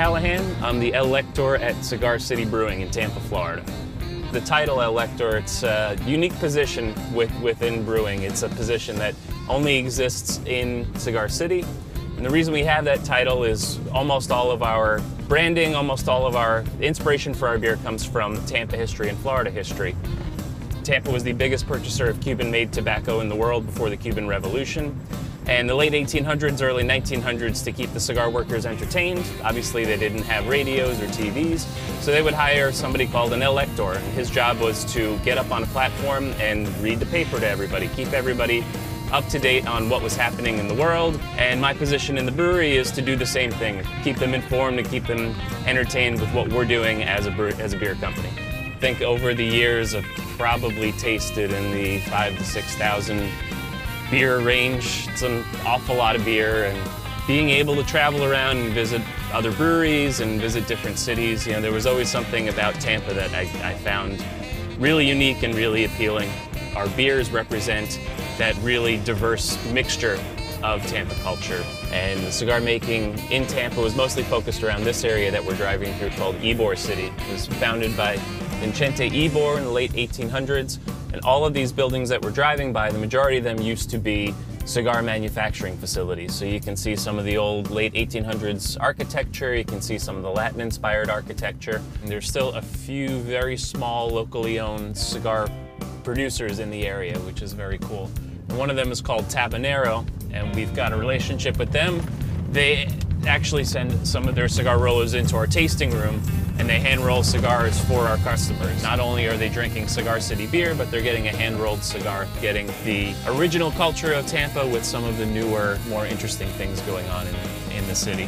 Callaghan. I'm the elector at Cigar City Brewing in Tampa, Florida. The title elector, it's a unique position within brewing. It's a position that only exists in Cigar City. And the reason we have that title is almost all of our branding, almost all of our inspiration for our beer comes from Tampa history and Florida history. Tampa was the biggest purchaser of Cuban-made tobacco in the world before the Cuban Revolution. And the late 1800s, early 1900s, to keep the cigar workers entertained. Obviously, they didn't have radios or TVs, so they would hire somebody called an elector. And his job was to get up on a platform and read the paper to everybody, keep everybody up to date on what was happening in the world. And my position in the brewery is to do the same thing, keep them informed and keep them entertained with what we're doing as a beer company. I think over the years, I've probably tasted in the 5,000 to 6,000 beer range. It's an awful lot of beer, and being able to travel around and visit other breweries and visit different cities, you know, there was always something about Tampa that I found really unique and really appealing. Our beers represent that really diverse mixture of Tampa culture, and the cigar making in Tampa was mostly focused around this area that we're driving through called Ybor City. It was founded by Vicente Ybor in the late 1800s. And all of these buildings that we're driving by, the majority of them used to be cigar manufacturing facilities. So you can see some of the old late 1800s architecture, you can see some of the Latin-inspired architecture. And there's still a few very small, locally owned cigar producers in the area, which is very cool. And one of them is called Tabanero, and we've got a relationship with them. They actually send some of their cigar rollers into our tasting room, and they hand roll cigars for our customers. Not only are they drinking Cigar City beer, but they're getting a hand-rolled cigar, getting the original culture of Tampa with some of the newer, more interesting things going on in the city.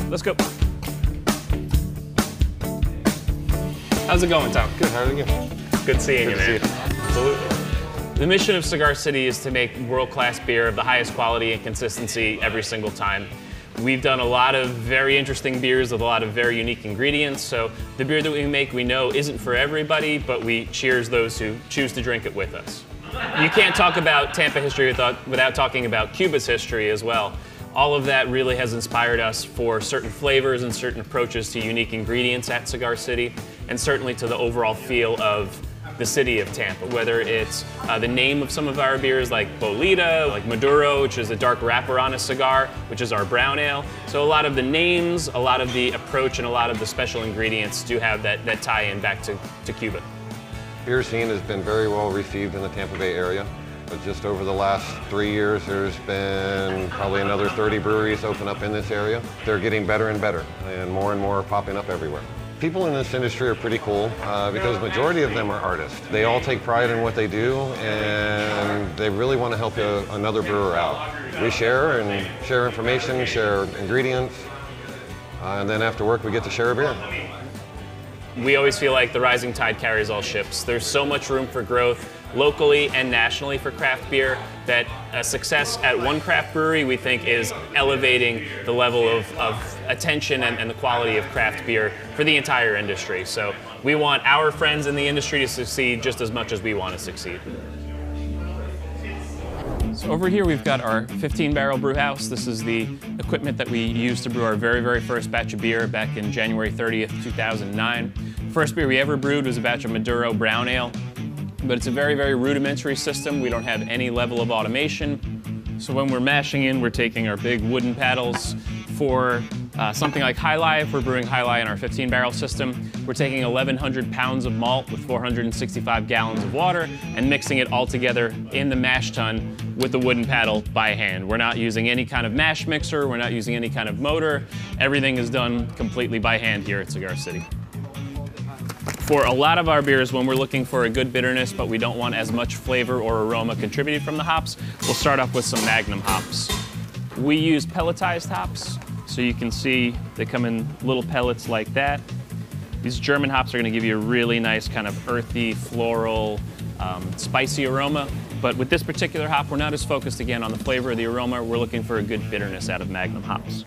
Let's go. How's it going, Tom? Good, how are you? Good seeing you, man. Absolutely. The mission of Cigar City is to make world-class beer of the highest quality and consistency every single time. We've done a lot of very interesting beers with a lot of very unique ingredients, so the beer that we make we know isn't for everybody, but we cheers those who choose to drink it with us. You can't talk about Tampa history without talking about Cuba's history as well. All of that really has inspired us for certain flavors and certain approaches to unique ingredients at Cigar City, and certainly to the overall feel of the city of Tampa, whether it's the name of some of our beers like Bolita, like Maduro, which is a dark wrapper on a cigar, which is our brown ale. So a lot of the names, a lot of the approach, and a lot of the special ingredients do have that tie-in back to Cuba. Beer scene has been very well received in the Tampa Bay area. But just over the last 3 years, there's been probably another 30 breweries open up in this area. They're getting better and better, and more popping up everywhere. People in this industry are pretty cool because the majority of them are artists. They all take pride in what they do, and they really want to help another brewer out. We share information, share ingredients, and then after work we get to share a beer. We always feel like the rising tide carries all ships. There's so much room for growth locally and nationally for craft beer that a success at one craft brewery we think is elevating the level of attention and the quality of craft beer for the entire industry. So we want our friends in the industry to succeed just as much as we want to succeed. So over here we've got our 15-barrel brew house. This is the equipment that we used to brew our very first batch of beer back in January 30th, 2009. First beer we ever brewed was a batch of Maduro brown ale, but it's a very rudimentary system. We don't have any level of automation. So when we're mashing in, we're taking our big wooden paddles. For something like High Life, we're brewing High Life in our 15-barrel system. We're taking 1,100 pounds of malt with 465 gallons of water and mixing it all together in the mash tun with the wooden paddle by hand. We're not using any kind of mash mixer, we're not using any kind of motor. Everything is done completely by hand here at Cigar City. For a lot of our beers, when we're looking for a good bitterness, but we don't want as much flavor or aroma contributed from the hops, we'll start off with some Magnum hops. We use pelletized hops, so you can see they come in little pellets like that. These German hops are going to give you a really nice kind of earthy, floral, spicy aroma, But with this particular hop, we're not as focused again on the flavor or the aroma. We're looking for a good bitterness out of Magnum hops.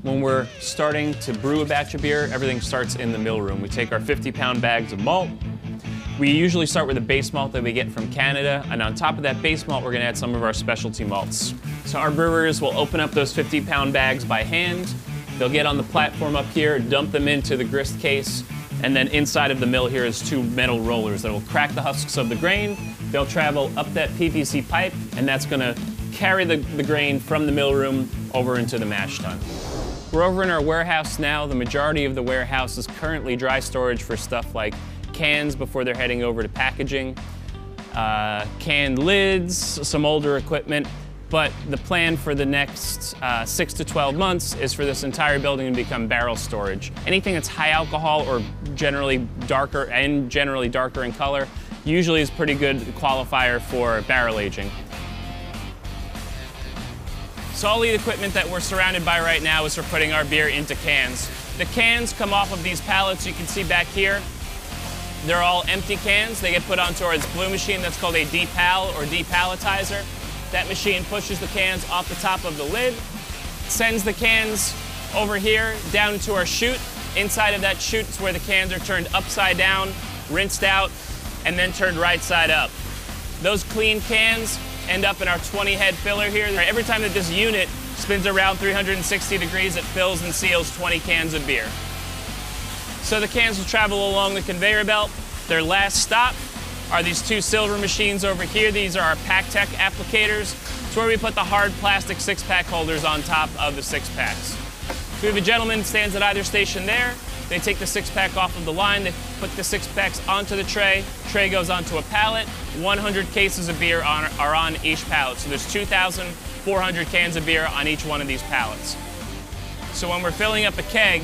When we're starting to brew a batch of beer, everything starts in the mill room. We take our 50-pound bags of malt. We usually start with a base malt that we get from Canada, and on top of that base malt, we're gonna add some of our specialty malts. So our brewers will open up those 50-pound bags by hand. They'll get on the platform up here, dump them into the grist case, and then inside of the mill here is two metal rollers that will crack the husks of the grain. They'll travel up that PVC pipe, and that's gonna carry the grain from the mill room over into the mash tun. We're over in our warehouse now. The majority of the warehouse is currently dry storage for stuff like cans before they're heading over to packaging, canned lids, some older equipment. But the plan for the next 6 to 12 months is for this entire building to become barrel storage. Anything that's high alcohol or generally darker in color usually is pretty good qualifier for barrel aging. So all the equipment that we're surrounded by right now is for putting our beer into cans. The cans come off of these pallets you can see back here. They're all empty cans. They get put onto our blue machine that's called a depal or depalletizer. That machine pushes the cans off the top of the lid, sends the cans over here down into our chute. Inside of that chute is where the cans are turned upside down, rinsed out, and then turned right side up. Those clean cans end up in our 20-head filler here. Every time that this unit spins around 360 degrees, it fills and seals 20 cans of beer. So the cans will travel along the conveyor belt. Their last stop are these two silver machines over here. These are our PackTech applicators. It's where we put the hard plastic six-pack holders on top of the six-packs. So we have a gentleman who stands at either station there. They take the six-pack off of the line, they put the six-packs onto the tray. Tray goes onto a pallet. 100 cases of beer are on each pallet. So there's 2,400 cans of beer on each one of these pallets. So when we're filling up a keg,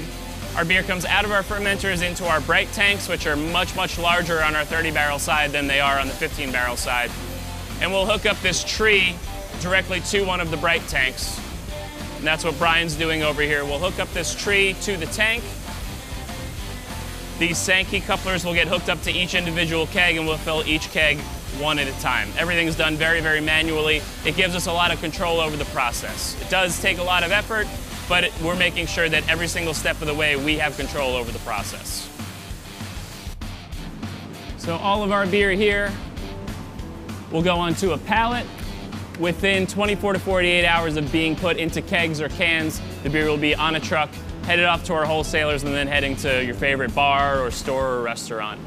our beer comes out of our fermenters into our bright tanks, which are much, much larger on our 30-barrel side than they are on the 15-barrel side. And we'll hook up this tree directly to one of the bright tanks. And that's what Brian's doing over here. We'll hook up this tree to the tank. These Sankey couplers will get hooked up to each individual keg, and we'll fill each keg one at a time. Everything's done very, very manually. It gives us a lot of control over the process. It does take a lot of effort, but we're making sure that every single step of the way we have control over the process. So all of our beer here will go onto a pallet. Within 24 to 48 hours of being put into kegs or cans, the beer will be on a truck, headed off to our wholesalers, and then heading to your favorite bar or store or restaurant.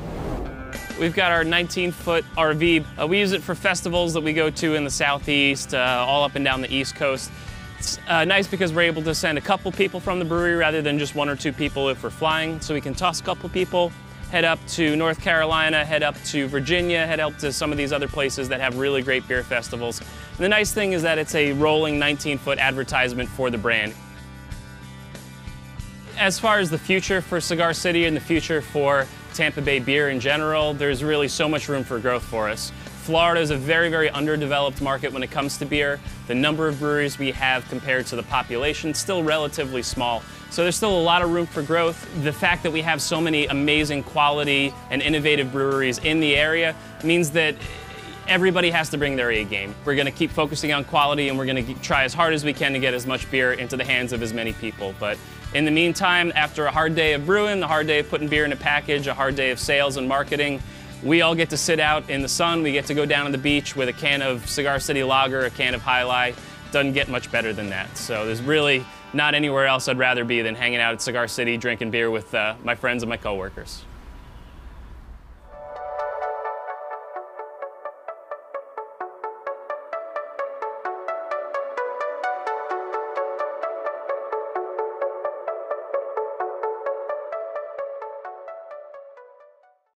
We've got our 19-foot RV. We use it for festivals that we go to in the Southeast, all up and down the East Coast. It's nice because we're able to send a couple people from the brewery rather than just 1 or 2 people if we're flying. So we can toss a couple people, head up to North Carolina, head up to Virginia, head up to some of these other places that have really great beer festivals. And the nice thing is that it's a rolling 19-foot advertisement for the brand. As far as the future for Cigar City and the future for Tampa Bay beer in general, there's really so much room for growth for us. Florida is a very, very underdeveloped market when it comes to beer. The number of breweries we have compared to the population is still relatively small. So there's still a lot of room for growth. The fact that we have so many amazing quality and innovative breweries in the area means that everybody has to bring their A game. We're going to keep focusing on quality, and we're going to try as hard as we can to get as much beer into the hands of as many people. But in the meantime, after a hard day of brewing, a hard day of putting beer in a package, a hard day of sales and marketing, we all get to sit out in the sun. We get to go down to the beach with a can of Cigar City Lager, a can of High Life. Doesn't get much better than that. So there's really not anywhere else I'd rather be than hanging out at Cigar City, drinking beer with my friends and my coworkers.